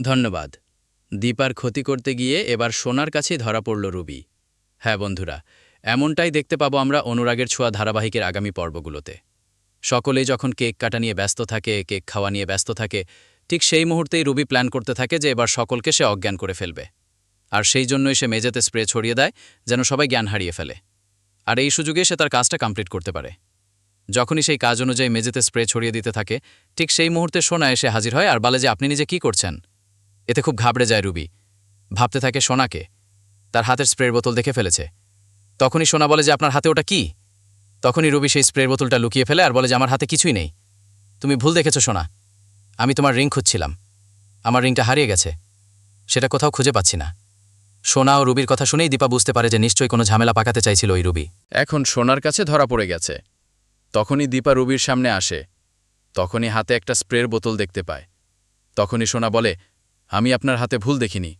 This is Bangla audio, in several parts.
ধন্যবাদ। দীপার ক্ষতি করতে গিয়ে এবার সোনার কাছেই ধরা পড়ল রুবি। হ্যাঁ বন্ধুরা, এমনটাই দেখতে পাবো আমরা অনুরাগের ছোঁয়া ধারাবাহিকের আগামী পর্বগুলোতে। সকলেই যখন কেক কাটা নিয়ে ব্যস্ত থাকে, কেক খাওয়া নিয়ে ব্যস্ত থাকে, ঠিক সেই মুহূর্তেই রুবি প্ল্যান করতে থাকে যে এবার সকলকে সে অজ্ঞান করে ফেলবে। আর সেই জন্যই সে মেঝেতে স্প্রে ছড়িয়ে দেয়, যেন সবাই জ্ঞান হারিয়ে ফেলে। আর এই সুযোগে সে তার কাজটা কমপ্লিট করতে পারে। যখনই সেই কাজ অনুযায়ী মেঝেতে স্প্রে ছড়িয়ে দিতে থাকে, ঠিক সেই মুহূর্তে সোনা এসে হাজির হয় আর বলে যে আপনি নিজে কি করছেন। এতে খুব ঘাবড়ে যায় রুবি, ভাবতে থাকে সোনাকে তার হাতের স্প্রের বোতল দেখে ফেলেছে। তখনই সোনা বলে যে আপনার হাতে ওটা কি। তখনই রুবি সেই স্প্রের বোতলটা লুকিয়ে ফেলে আর বলে যে আমার হাতে কিছুই নেই, তুমি ভুল দেখেছো সোনা, আমি তোমার রিং খুঁজছিলাম, আমার রিংটা হারিয়ে গেছে, সেটা কোথাও খুঁজে পাচ্ছি না। সোনা ও রুবির কথা শুনেই দীপা বুঝতে পারে যে নিশ্চয়ই কোনো ঝামেলা পাকাতে চাইছিল ওই রুবি। এখন সোনার কাছে ধরা পড়ে গেছে। তখনই দীপা রুবির সামনে আসে। তখনই হাতে একটা স্প্রের বোতল দেখতে পায়। তখনই সোনা বলে, আমি আপনার হাতে ভুল দেখিনি,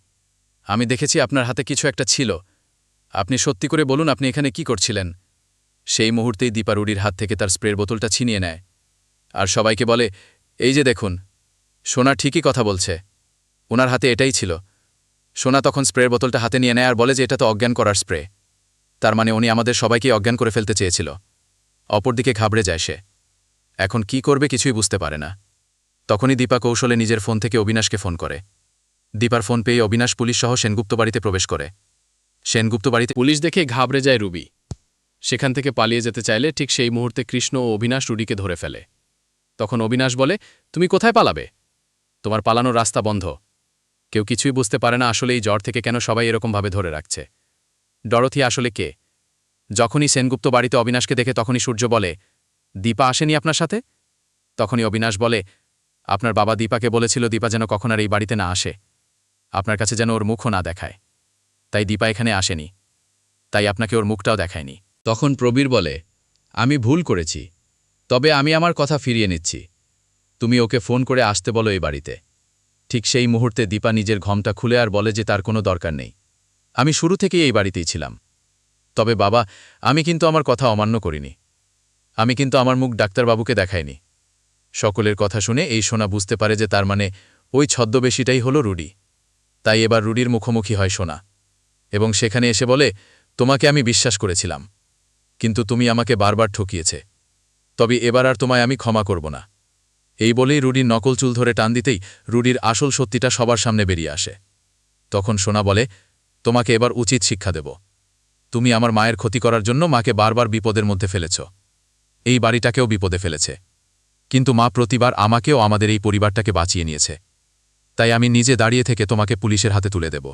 আমি দেখেছি আপনার হাতে কিছু একটা ছিল, আপনি সত্যি করে বলুন আপনি এখানে কি করছিলেন। সেই মুহূর্তেই দীপা রুডির হাত থেকে তার স্প্রের বোতলটা ছিনিয়ে নেয় আর সবাইকে বলে, এই যে দেখুন, সোনা ঠিকই কথা বলছে, ওনার হাতে এটাই ছিল। সোনা তখন স্প্রের বোতলটা হাতে নিয়ে নেয় আর বলে যে এটা তো অজ্ঞান করার স্প্রে, তার মানে উনি আমাদের সবাইকেই অজ্ঞান করে ফেলতে চেয়েছিল। অপরদিকে ঘাবড়ে যায় সে, এখন কি করবে কিছুই বুঝতে পারে না। তখনই দীপা কৌশলে নিজের ফোন থেকে অবিনাশকে ফোন করে। দীপার ফোন পেয়ে অবিনাশ পুলিশ সহ সেনগুপ্ত বাড়িতে প্রবেশ করে। সেনগুপ্ত বাড়িতে পুলিশ দেখে ঘাবড়ে যায় রুবি। সেখান থেকে পালিয়ে যেতে চাইলে ঠিক সেই মুহূর্তে কৃষ্ণ ও অবিনাশ রুডিকে ধরে ফেলে। তখন অবিনাশ বলে, তুমি কোথায় পালাবে, তোমার পালানোর রাস্তা বন্ধ। কেউ কিছুই বুঝতে পারে না আসলে এই জ্বর থেকে কেন সবাই এরকমভাবে ধরে রাখছে। ডরথি আসলে কে? যখনই সেনগুপ্ত বাড়িতে অবিনাশকে দেখে তখনই সূর্য বলে, দীপা আসেনি আপনার সাথে? তখনই অবিনাশ বলে, আপনার বাবা দীপাকে বলেছিল দীপা যেন কখন আর এই বাড়িতে না আসে, আপনার কাছে যেন ওর মুখও না দেখায়, তাই দীপা এখানে আসেনি, তাই আপনাকে ওর মুখটাও দেখায়নি। তখন প্রবীর বলে, আমি ভুল করেছি, তবে আমি আমার কথা ফিরিয়ে নিচ্ছি, তুমি ওকে ফোন করে আসতে বলো এই বাড়িতে। ঠিক সেই মুহূর্তে দীপা নিজের ঘমটা খুলে আর বলে যে তার কোনো দরকার নেই, আমি শুরু থেকেই এই বাড়িতেই ছিলাম। তবে বাবা, আমি কিন্তু আমার কথা অমান্য করিনি, আমি কিন্তু আমার মুখ ডাক্তারবাবুকে দেখাইনি। সকলের কথা শুনে এই সোনা বুঝতে পারে যে তার মানে ওই ছদ্মবেশীটাই হলো রুডি। তাই এবার রুডির মুখোমুখি হয় সোনা এবং সেখানে এসে বলে, তোমাকে আমি বিশ্বাস করেছিলাম, কিন্তু তুমি আমাকে বারবার ঠকিয়েছে, তবে এবার আর তোমায় আমি ক্ষমা করব না। এই বলেই রুডির নকল চুল ধরে টান দিতেই রুডির আসল সত্যিটা সবার সামনে বেরিয়ে আসে। তখন সোনা বলে, তোমাকে এবার উচিত শিক্ষা দেব, তুমি আমার মায়ের ক্ষতি করার জন্য মাকে বারবার বিপদের মধ্যে ফেলেছ, এই বাড়িটাকেও বিপদে ফেলেছে, কিন্তু মা প্রতিবার আমাকেও আমাদের এই পরিবারটাকে বাঁচিয়ে নিয়েছে, তাই আমি নিজে দাঁড়িয়ে থেকে তোমাকে পুলিশের হাতে তুলে দেব।